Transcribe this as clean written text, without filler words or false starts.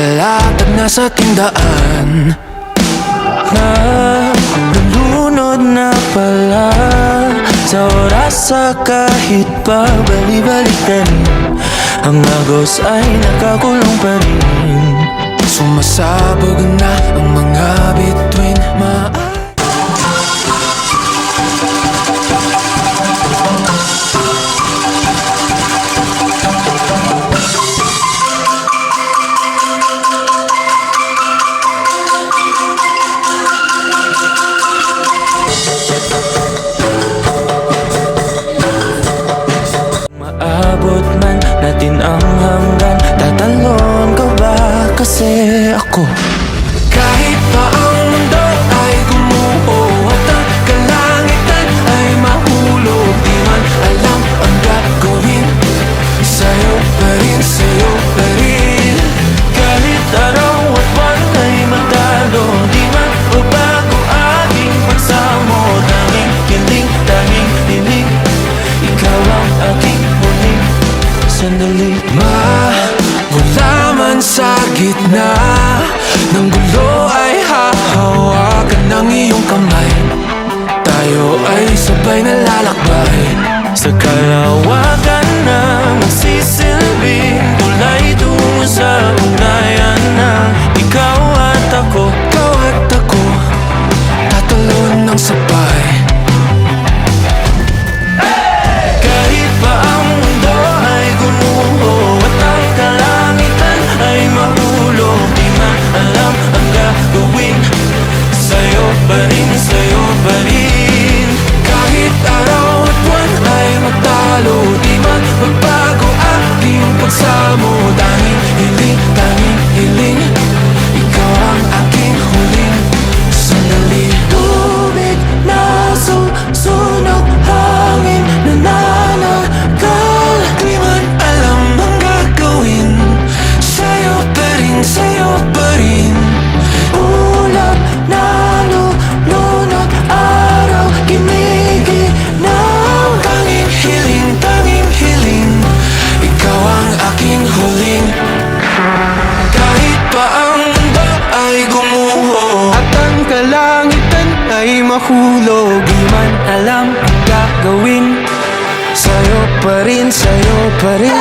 nakalatag na sa tindaan. Nalunod na pala sa oras sa kahit pa bali-balik ka rin. Ang agos ay nakakulong pa rin. Sumasabog na ang mga bituin. Maabot man natin ang hanggan, tatalon ka ba kasi ako? Kahit pa ang mundo ay gumuho at ang kalangitan ay mahulog, di man alam ang gagawin. Sa'yo pa rin, sa'yo pa rin. Kahit araw at buwan ay magdalo, di man babago aking pagsamo. Tanging hiling, tanging hiling, ikaw ang aking huling sandali. Wala man sa gitna ng gulo ay hahawakan ng iyong kamay. Tayo ay sabay na lalakbay sa kalawakan na magsisilbing tulay tungo sa ugnayan na ikaw at ako, ikaw at ako, tatalon ng sabay. Kahit pa ang mundo ay gumuho at ang kalangitan ay mahulog, di man alam ang gagawin. Sa'yo pa rin, sa'yo pa rin. Kahit araw at buwan ay magtalo, di man magbago aking pagsamo. Tanging hiling, tanging hiling, ikaw ang aking huling sandali. Tubig na susunog, hangin na nananagal, di man alam ang gagawin. Sa'yo pa rin, sa'yo pa rin. Ulap na lunod, araw gumiginaw. Tanging hiling, ikaw ang aking huling. Kahit pa ang mundo ay gumuho at ang kalangitan ay mahulog, di man alam ang gagawin. Sa'yo pa rin, sa'yo pa rin.